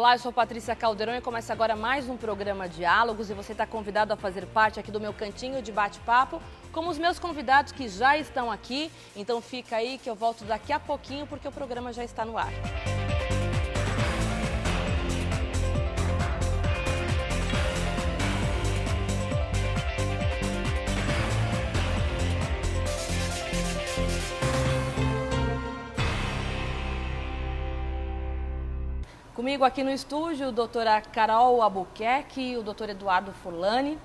Olá, eu sou Patrícia Caldeirão e começa agora mais um programa Diálogos e você está convidado a fazer parte aqui do meu cantinho de bate-papo com os meus convidados que já estão aqui. Então fica aí que eu volto daqui a pouquinho porque o programa já está no ar. Comigo aqui no estúdio, a doutora Carol Albuquerque e o doutor Eduardo Furlani.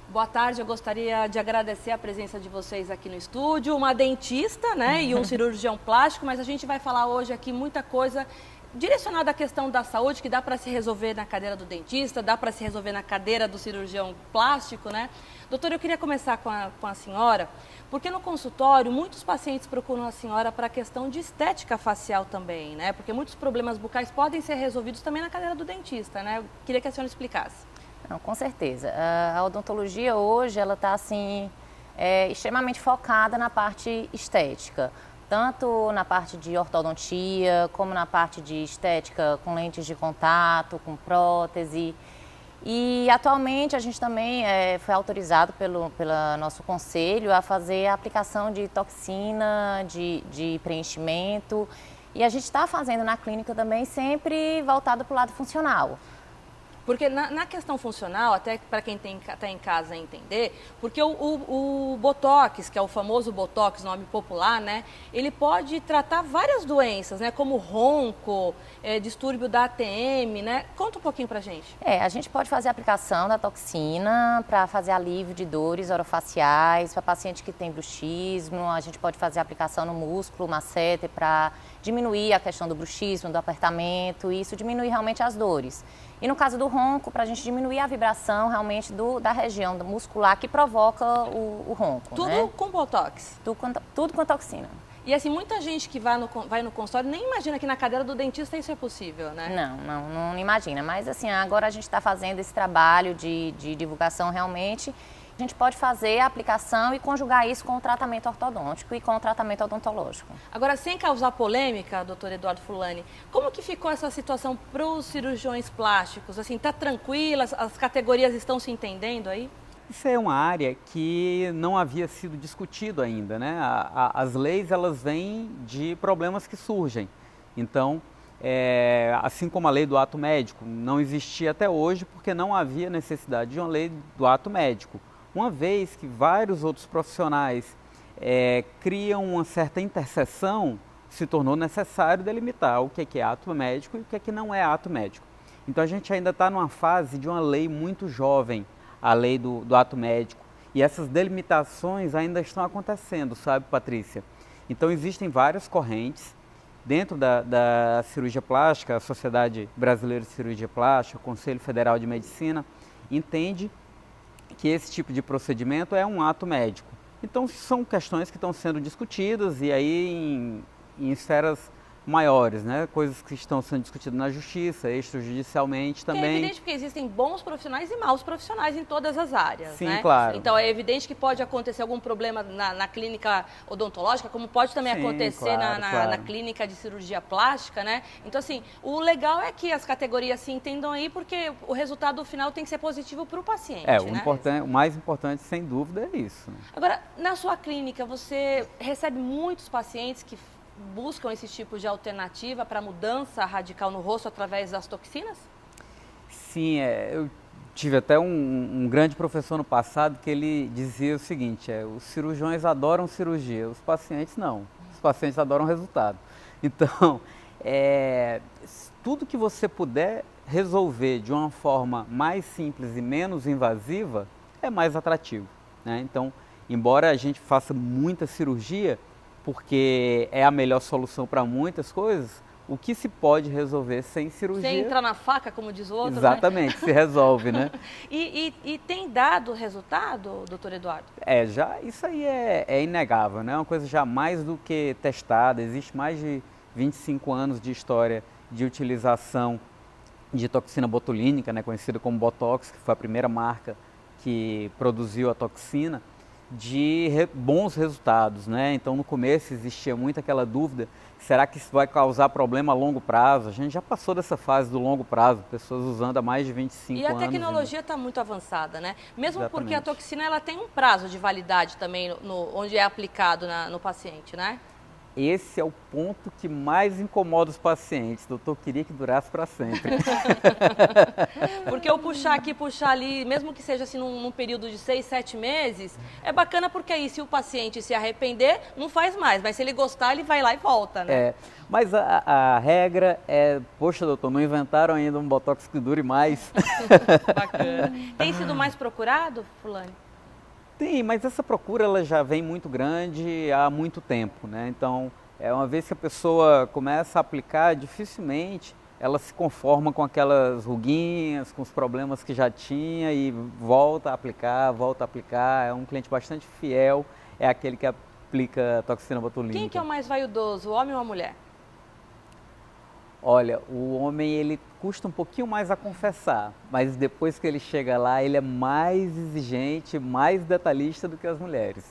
Boa tarde, eu gostaria de agradecer a presença de vocês aqui no estúdio. Uma dentista, né, e um cirurgião plástico, mas a gente vai falar hoje aqui muita coisa direcionada à questão da saúde, que dá para se resolver na cadeira do dentista, dá para se resolver na cadeira do cirurgião plástico, né? Doutor, eu queria começar com a senhora, porque no consultório muitos pacientes procuram a senhora para a questão de estética facial também, né? Porque muitos problemas bucais podem ser resolvidos também na cadeira do dentista, né? Eu queria que a senhora explicasse. Não, com certeza. A odontologia hoje, ela está assim, extremamente focada na parte estética. Tanto na parte de ortodontia, como na parte de estética com lentes de contato, com prótese. E atualmente a gente também foi autorizado pelo nosso conselho a fazer a aplicação de toxina, de preenchimento. E a gente está fazendo na clínica também sempre voltado para o lado funcional. Porque na questão funcional, até para quem está em casa entender, porque o Botox, que é o famoso Botox, nome popular, né? Ele pode tratar várias doenças, né? Como ronco, distúrbio da ATM, né? Conta um pouquinho pra gente. A gente pode fazer a aplicação da toxina para fazer alívio de dores orofaciais, para paciente que tem bruxismo, a gente pode fazer a aplicação no músculo, masseter, para diminuir a questão do bruxismo, do apertamento, e isso diminui realmente as dores. E no caso do ronco, para a gente diminuir a vibração realmente da região muscular que provoca o ronco. Tudo, né? Com Botox? Tudo com toxina. E assim, muita gente que vai no consultório nem imagina que na cadeira do dentista isso é possível, né? Não imagina. Mas assim, agora a gente está fazendo esse trabalho de divulgação realmente. A gente pode fazer a aplicação e conjugar isso com o tratamento ortodôntico e com o tratamento odontológico. Agora, sem causar polêmica, doutor Eduardo Furlani, como que ficou essa situação para os cirurgiões plásticos? Assim, tá tranquila? As categorias estão se entendendo aí? Isso é uma área que não havia sido discutido ainda, né? As leis, elas vêm de problemas que surgem. Então, assim como a lei do ato médico não existia até hoje porque não havia necessidade de uma lei do ato médico. Uma vez que vários outros profissionais criam uma certa interseção, se tornou necessário delimitar o que é ato médico e o que não é ato médico. Então a gente ainda está numa fase de uma lei muito jovem, a lei do ato médico, e essas delimitações ainda estão acontecendo, sabe, Patrícia? Então existem várias correntes dentro da cirurgia plástica, a Sociedade Brasileira de Cirurgia Plástica, o Conselho Federal de Medicina, entende que esse tipo de procedimento é um ato médico. Então são questões que estão sendo discutidas e aí em esferas maiores, né? Coisas que estão sendo discutidas na justiça, extrajudicialmente também. É evidente que existem bons profissionais e maus profissionais em todas as áreas, sim, né? Claro. Então é evidente que pode acontecer algum problema na clínica odontológica, como pode também acontecer na clínica de cirurgia plástica, né? Então assim, o legal é que as categorias se entendam aí, porque o resultado final tem que ser positivo para o paciente, né? O mais importante, sem dúvida, é isso. Agora, na sua clínica, você recebe muitos pacientes que buscam esse tipo de alternativa para mudança radical no rosto através das toxinas? Sim, eu tive até um grande professor no passado que ele dizia o seguinte, os cirurgiões adoram cirurgia, os pacientes não, os pacientes adoram resultado. Então, tudo que você puder resolver de uma forma mais simples e menos invasiva é mais atrativo, né? Então, embora a gente faça muita cirurgia, porque é a melhor solução para muitas coisas, o que se pode resolver sem cirurgia... Sem entrar na faca, como diz o outro, exatamente, né? Se resolve, né? E tem dado resultado, doutor Eduardo? Isso aí é inegável, né? É uma coisa já mais do que testada, existe mais de 25 anos de história de utilização de toxina botulínica, né? Conhecida como Botox, que foi a primeira marca que produziu a toxina. de bons resultados, né? Então no começo existia muito aquela dúvida, será que isso vai causar problema a longo prazo? A gente já passou dessa fase do longo prazo, pessoas usando há mais de 25 anos. E anos. A tecnologia está muito avançada, né? Mesmo Exatamente. Porque a toxina ela tem um prazo de validade também onde é aplicado no paciente, né? Esse é o ponto que mais incomoda os pacientes. Doutor, queria que durasse para sempre. Porque eu puxar aqui, puxar ali, mesmo que seja assim num período de 6, 7 meses, é bacana porque aí se o paciente se arrepender, não faz mais. Mas se ele gostar, ele vai lá e volta, né? Mas a regra é, poxa, doutor, não inventaram ainda um botox que dure mais. Bacana. Tem sido mais procurado, Fulane? Tem, mas essa procura ela já vem muito grande há muito tempo, né? Então, uma vez que a pessoa começa a aplicar, dificilmente ela se conforma com aquelas ruguinhas, com os problemas que já tinha e volta a aplicar. É um cliente bastante fiel, é aquele que aplica toxina botulínica. Quem que é o mais vaidoso, o homem ou a mulher? Olha, o homem ele custa um pouquinho mais a confessar, mas depois que ele chega lá, ele é mais exigente, mais detalhista do que as mulheres.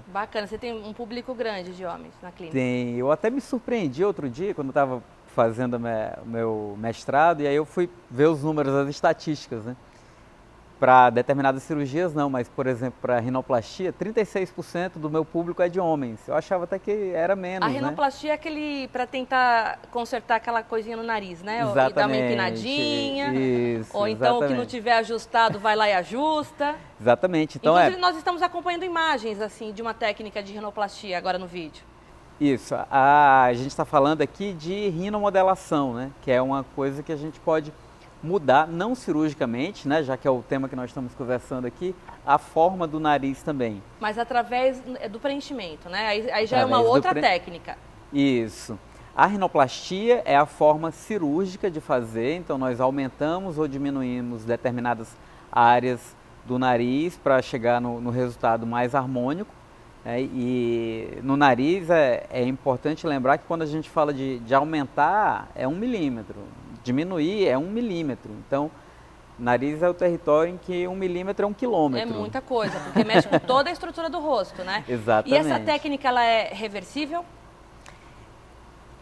Bacana, você tem um público grande de homens na clínica. Tem, eu até me surpreendi outro dia, quando eu estava fazendo o meu mestrado, e aí eu fui ver os números, as estatísticas, né? Para determinadas cirurgias não, mas por exemplo, para rinoplastia, 36% do meu público é de homens. Eu achava até que era menos, A rinoplastia é aquele para tentar consertar aquela coisinha no nariz, né? Exatamente. E dar uma empinadinha. Isso, ou então exatamente. o que não tiver ajustado vai lá e ajusta. Exatamente. Então inclusive nós estamos acompanhando imagens assim de uma técnica de rinoplastia agora no vídeo. Isso, a gente está falando aqui de rinomodelação, né? Que é uma coisa que a gente pode mudar, não cirurgicamente, né, já que é o tema que nós estamos conversando aqui, a forma do nariz também. Mas através do preenchimento, né? Aí já é uma outra técnica. Isso. A rinoplastia é a forma cirúrgica de fazer, então nós aumentamos ou diminuímos determinadas áreas do nariz para chegar no resultado mais harmônico. E no nariz é importante lembrar que quando a gente fala de aumentar, é 1 milímetro. Diminuir é 1 milímetro. Então, nariz é o território em que 1 milímetro é 1 quilômetro. É muita coisa, porque mexe com toda a estrutura do rosto, né? Exatamente. E essa técnica, ela é reversível?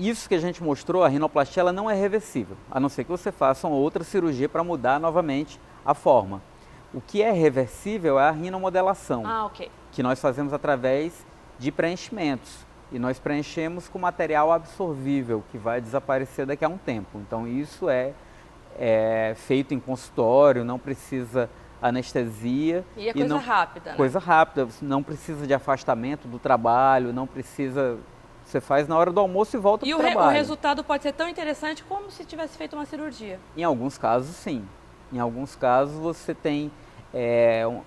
Isso que a gente mostrou, a rinoplastia, ela não é reversível, a não ser que você faça uma outra cirurgia para mudar novamente a forma. O que é reversível é a rinomodelação, ok. Que nós fazemos através de preenchimentos. E nós preenchemos com material absorvível, que vai desaparecer daqui a um tempo. Então isso é feito em consultório, não precisa anestesia. E é coisa rápida, né? Coisa rápida, não precisa de afastamento do trabalho, não precisa... Você faz na hora do almoço e volta para o trabalho. E o resultado pode ser tão interessante como se tivesse feito uma cirurgia? Em alguns casos, sim. Em alguns casos você tem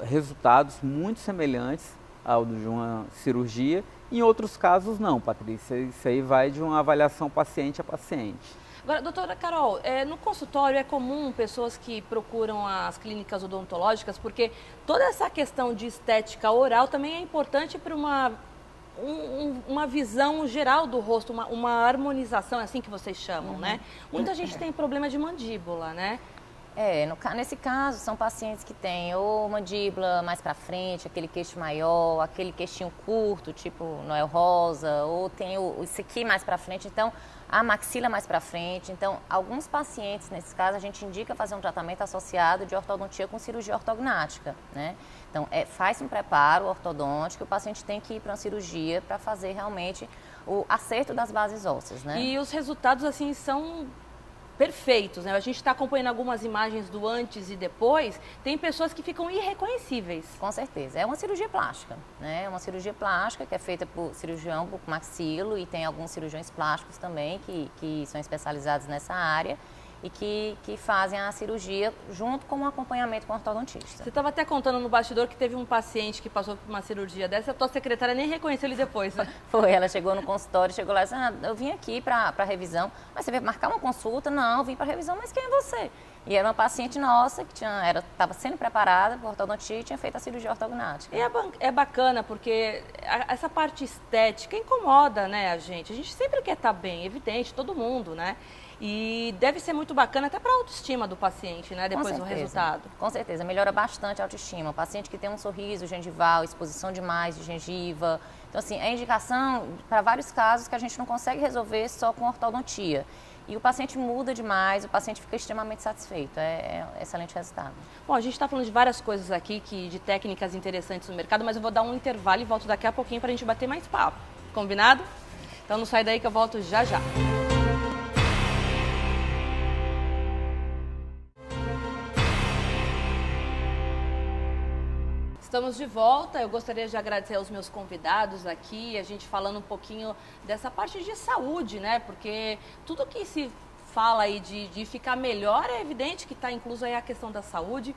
resultados muito semelhantes ao de uma cirurgia. Em outros casos, não, Patrícia. Isso aí vai de uma avaliação paciente a paciente. Agora, doutora Carol, no consultório é comum pessoas que procuram as clínicas odontológicas, porque toda essa questão de estética oral também é importante para uma visão geral do rosto, uma harmonização, é assim que vocês chamam, né? Muita gente tem problema de mandíbula, né? Nesse caso, são pacientes que têm ou mandíbula mais para frente, aquele queixo maior, aquele queixinho curto, tipo Noel Rosa, ou tem isso aqui mais para frente, então a maxila mais para frente. Então, alguns pacientes, nesse caso, a gente indica fazer um tratamento associado de ortodontia com cirurgia ortognática, né? Então, faz um preparo ortodôntico, o paciente tem que ir para uma cirurgia para fazer realmente o acerto das bases ósseas, né? E os resultados, assim, são perfeitos, né? A gente está acompanhando algumas imagens do antes e depois, tem pessoas que ficam irreconhecíveis. Com certeza. É uma cirurgia plástica, né? É uma cirurgia plástica que é feita por cirurgião bucomaxilo e tem alguns cirurgiões plásticos também que são especializados nessa área e que fazem a cirurgia junto com um acompanhamento com o ortodontista. Você estava até contando no bastidor que teve um paciente que passou por uma cirurgia dessa, a tua secretária nem reconheceu ele depois, né? Foi, ela chegou no consultório, chegou lá e disse, eu vim aqui para revisão, mas você veio marcar uma consulta? Não, eu vim para revisão, mas quem é você? E era uma paciente nossa que estava sendo preparada por ortodontia e tinha feito a cirurgia ortognática. E é bacana porque essa parte estética incomoda, né, a gente? A gente sempre quer estar bem, evidente, todo mundo, né? E deve ser muito bacana até para a autoestima do paciente, né? Depois do resultado. Com certeza, melhora bastante a autoestima. O paciente que tem um sorriso gengival, exposição demais de gengiva. Então, assim, é indicação para vários casos que a gente não consegue resolver só com ortodontia. E o paciente muda demais, o paciente fica extremamente satisfeito. É excelente resultado. Bom, a gente está falando de várias coisas aqui, de técnicas interessantes no mercado, mas eu vou dar um intervalo e volto daqui a pouquinho para a gente bater mais papo. Combinado? Então não sai daí que eu volto já já. Estamos de volta, eu gostaria de agradecer aos meus convidados aqui, a gente falando um pouquinho dessa parte de saúde, né? Porque tudo que se fala aí de ficar melhor, é evidente que está incluso aí a questão da saúde.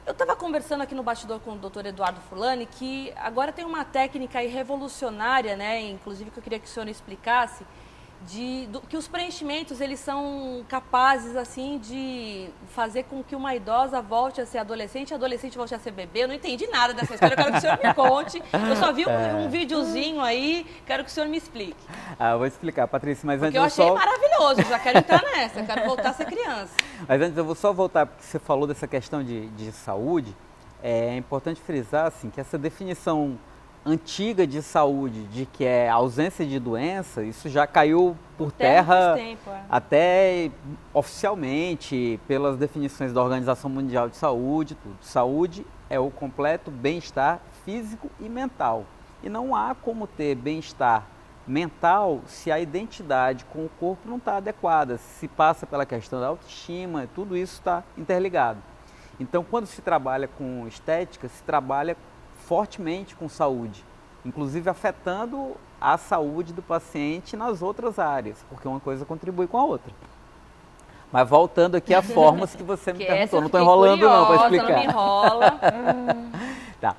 Eu estava conversando aqui no bastidor com o Dr. Eduardo Furlani, que agora tem uma técnica aí revolucionária, né? Inclusive que eu queria que o senhor explicasse, que os preenchimentos eles são capazes assim de fazer com que uma idosa volte a ser adolescente e a adolescente volte a ser bebê. Eu não entendi nada dessa história, eu quero que o senhor me conte. Eu só vi um videozinho aí, quero que o senhor me explique. Vou explicar, Patrícia, mas porque antes eu achei maravilhoso, já quero entrar nessa, quero voltar a ser criança. Mas antes eu vou só voltar, porque você falou dessa questão de saúde. É importante frisar assim, que essa definição antiga de saúde, de que é ausência de doença, isso já caiu por terra até oficialmente pelas definições da Organização Mundial de Saúde, tudo. Saúde é o completo bem-estar físico e mental. E não há como ter bem-estar mental se a identidade com o corpo não está adequada, se passa pela questão da autoestima, tudo isso está interligado. Então, quando se trabalha com estética, se trabalha fortemente com saúde, inclusive afetando a saúde do paciente nas outras áreas, porque uma coisa contribui com a outra. Mas voltando aqui a formas que você me perguntou, não estou enrolando curiosa, não para explicar. Não me enrola. Tá.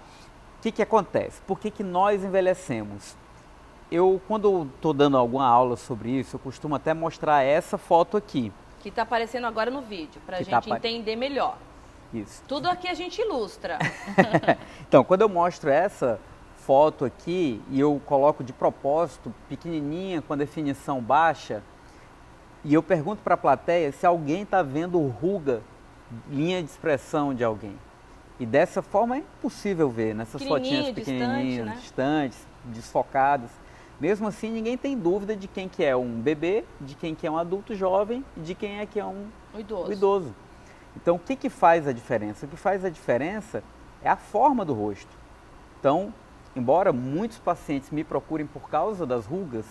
O que acontece? Por que nós envelhecemos? Quando estou dando alguma aula sobre isso, eu costumo até mostrar essa foto aqui. Que está aparecendo agora no vídeo, para a gente entender melhor. Isso. Tudo aqui a gente ilustra. Então, quando eu mostro essa foto aqui e eu coloco de propósito pequenininha com a definição baixa e eu pergunto para a plateia se alguém está vendo ruga, linha de expressão de alguém. E dessa forma é impossível ver nessas fotinhas pequenininhas, distantes, desfocadas. Mesmo assim, ninguém tem dúvida de quem que é um bebê, de quem que é um adulto jovem e de quem é que é um idoso. Então, o que faz a diferença? O que faz a diferença é a forma do rosto. Então, embora muitos pacientes me procurem por causa das rugas,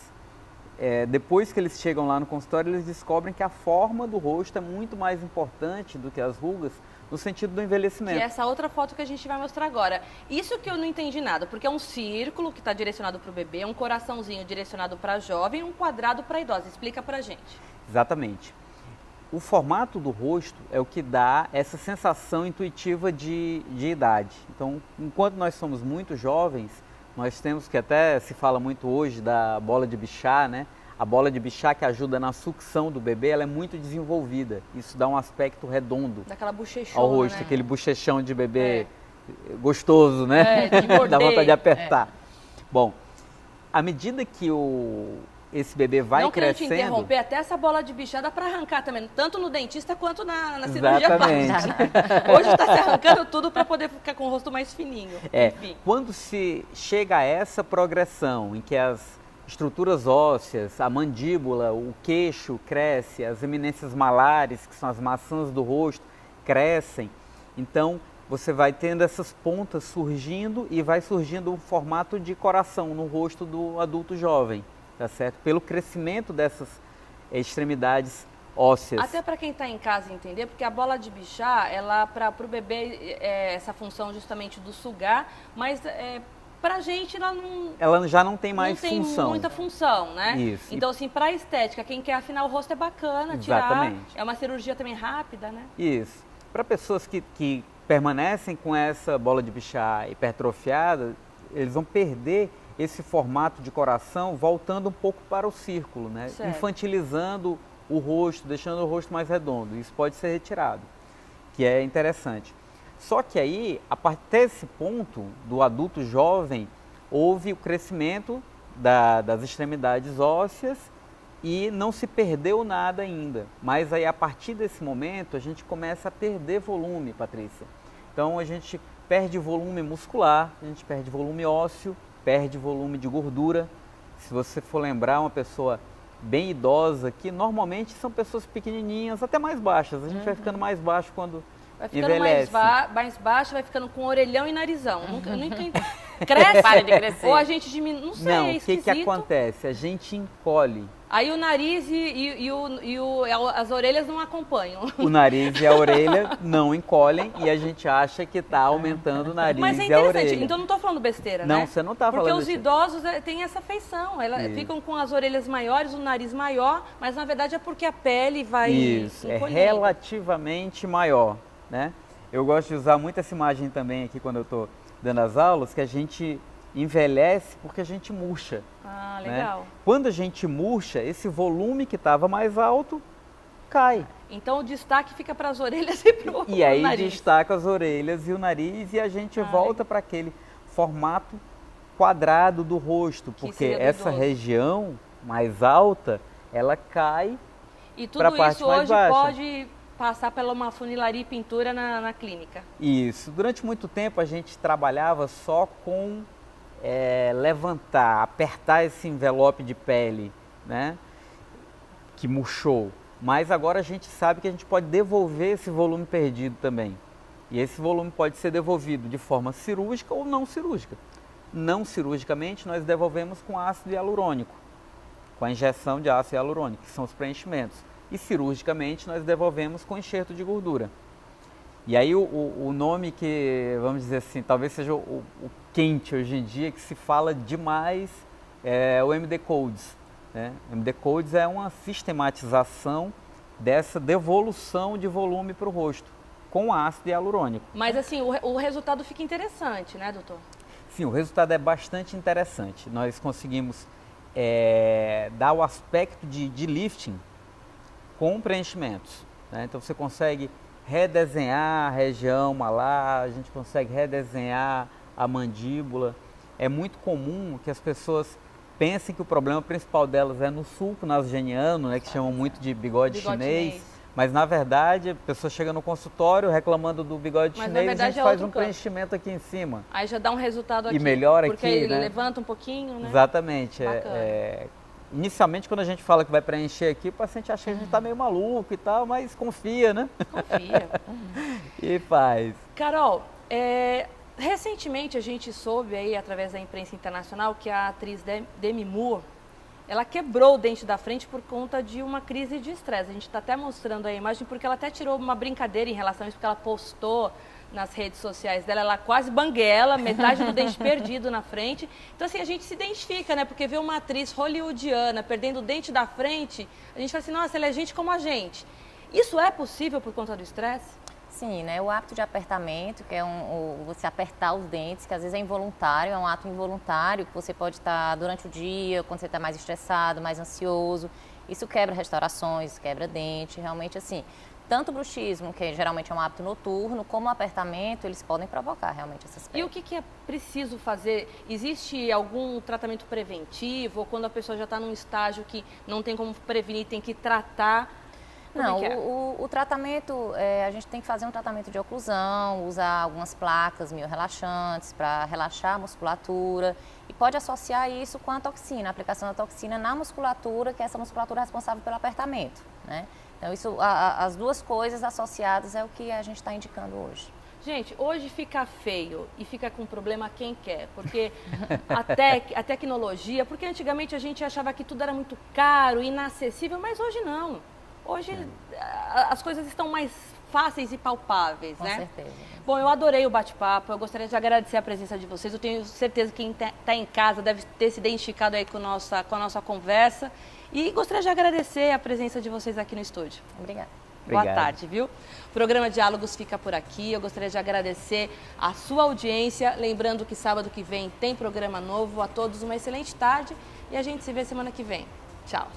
depois que eles chegam lá no consultório, eles descobrem que a forma do rosto é muito mais importante do que as rugas, no sentido do envelhecimento. E essa outra foto que a gente vai mostrar agora. Isso que eu não entendi nada, porque é um círculo que está direcionado para o bebê, um coraçãozinho direcionado para a jovem e um quadrado para a idosa. Explica para a gente. Exatamente. O formato do rosto é o que dá essa sensação intuitiva de idade. Então, enquanto nós somos muito jovens, nós temos, que até se fala muito hoje da bola de Bichat, né? A bola de Bichat que ajuda na sucção do bebê, ela é muito desenvolvida. Isso dá um aspecto redondo daquela bochechona, ao rosto, né? Aquele bochechão de bebê gostoso, né? De morder. Dá vontade de apertar. Bom, à medida que esse bebê vai crescendo... Não quero te interromper, até essa bola de Bichat dá para arrancar também, tanto no dentista quanto na cirurgia plástica. Hoje está se arrancando tudo para poder ficar com o rosto mais fininho. Enfim. Quando se chega a essa progressão em que as estruturas ósseas, a mandíbula, o queixo cresce, as eminências malares, que são as maçãs do rosto, crescem, então você vai tendo essas pontas surgindo e vai surgindo um formato de coração no rosto do adulto jovem. Tá certo? Pelo crescimento dessas extremidades ósseas. Até para quem está em casa entender, porque a bola de Bichat, ela para o bebê essa função justamente do sugar, mas para a gente ela já não tem mais função. Não tem muita função, né? Isso. Então assim, para a estética, quem quer afinar o rosto é bacana tirar. Exatamente. É uma cirurgia também rápida, né? Isso. Para pessoas que permanecem com essa bola de Bichat hipertrofiada, eles vão perder esse formato de coração voltando um pouco para o círculo, né? Certo. Infantilizando o rosto, deixando o rosto mais redondo. Isso pode ser retirado, que é interessante. Só que aí, até esse ponto do adulto jovem, houve o crescimento das extremidades ósseas e não se perdeu nada ainda. Mas aí a partir desse momento a gente começa a perder volume, Patrícia. Então a gente perde volume muscular, a gente perde volume ósseo, perde volume de gordura. Se você for lembrar, uma pessoa bem idosa, que normalmente são pessoas pequenininhas, até mais baixas. A gente vai ficando mais baixo quando vai ficando envelhece. mais baixo, vai ficando com orelhão e narizão. Nunca cresce. Para de crescer. Ou a gente diminui, não sei, Não, é o esquisito. que acontece? A gente encolhe. Aí o nariz as orelhas não acompanham. O nariz e a orelha não encolhem e a gente acha que está aumentando o nariz Mas é e a interessante, orelha. então não estou falando besteira, Não, né? você não está Porque falando os besteira. idosos têm essa feição, elas Isso. ficam com as orelhas maiores, o nariz maior, mas na verdade é porque a pele vai Isso, é encolhendo. relativamente maior, né? Eu gosto de usar muito essa imagem também aqui quando eu estou dando as aulas, que a gente envelhece porque a gente murcha. Ah, né? legal. Quando a gente murcha, esse volume que estava mais alto cai. Então o destaque fica para as orelhas e para o E aí nariz. destaca as orelhas e o nariz e a gente volta para aquele formato quadrado do rosto, porque seria do essa idoso. região mais alta, ela cai. E pra tudo parte isso mais hoje baixa. pode passar pela uma funilaria e pintura na clínica. Isso. Durante muito tempo a gente trabalhava só com levantar, apertar esse envelope de pele, né, que murchou. Mas agora a gente sabe que a gente pode devolver esse volume perdido também. E esse volume pode ser devolvido de forma cirúrgica ou não cirúrgica. Não cirurgicamente, nós devolvemos com ácido hialurônico, com a injeção de ácido hialurônico, que são os preenchimentos. E cirurgicamente, nós devolvemos com enxerto de gordura. E aí o nome que, vamos dizer assim, talvez seja o quente hoje em dia, que se fala demais, é o MD Codes. Né? MD Codes é uma sistematização dessa devolução de volume para o rosto, com ácido hialurônico. Mas assim, o resultado fica interessante, né, doutor? Sim, o resultado é bastante interessante. Nós conseguimos dar o aspecto de lifting com preenchimentos. Né? Então você consegue redesenhar a região malar, a gente consegue redesenhar a mandíbula. É muito comum que as pessoas pensem que o problema principal delas é no sulco nasogeniano, né, que chamam muito de bigode chinês. Mas na verdade a pessoa chega no consultório reclamando do bigode chinês e a gente faz um preenchimento aqui em cima. Aí já dá um resultado aqui. E melhora porque aqui, ele né? levanta um pouquinho, né? Exatamente. Bacana. Inicialmente, quando a gente fala que vai preencher aqui, o paciente acha que a gente está meio maluco e tal, mas confia, né? Confia. E faz. Carol, recentemente a gente soube aí, através da imprensa internacional, que a atriz Demi Moore, ela quebrou o dente da frente por conta de uma crise de estresse. A gente está até mostrando a imagem, porque ela até tirou uma brincadeira em relação a isso, porque ela postou nas redes sociais dela, ela quase banguela, metade do dente perdido na frente. Então, assim, a gente se identifica, né? Porque ver uma atriz hollywoodiana perdendo o dente da frente, a gente fala assim, nossa, ela é gente como a gente. Isso é possível por conta do estresse? Sim, né? O hábito de apertamento, que é você apertar os dentes, que às vezes é involuntário, é um ato involuntário, que você pode estar durante o dia, quando você está mais estressado, mais ansioso. Isso quebra restaurações, quebra dente, realmente assim. Tanto o bruxismo, que geralmente é um hábito noturno, como o apertamento, eles podem provocar realmente essas perdas. E o que é preciso fazer? Existe algum tratamento preventivo? Ou quando a pessoa já está num estágio que não tem como prevenir, tem que tratar? Não, o tratamento, a gente tem que fazer um tratamento de oclusão, usar algumas placas miorrelaxantes para relaxar a musculatura e pode associar isso com a toxina, a aplicação da toxina na musculatura, que é essa musculatura responsável pelo apertamento, né? Então, as duas coisas associadas é o que a gente está indicando hoje. Gente, hoje fica feio e fica com problema quem quer, porque a tecnologia, porque antigamente a gente achava que tudo era muito caro, inacessível, mas hoje não. Hoje as coisas estão mais fáceis e palpáveis, Com né? certeza. Bom, eu adorei o bate-papo, eu gostaria de agradecer a presença de vocês. Eu tenho certeza que quem está em casa deve ter se identificado aí com a nossa conversa. E gostaria de agradecer a presença de vocês aqui no estúdio. Obrigada. Boa Obrigado. tarde, viu? O programa Diálogos fica por aqui. Eu gostaria de agradecer a sua audiência. Lembrando que sábado que vem tem programa novo. A todos uma excelente tarde e a gente se vê semana que vem. Tchau.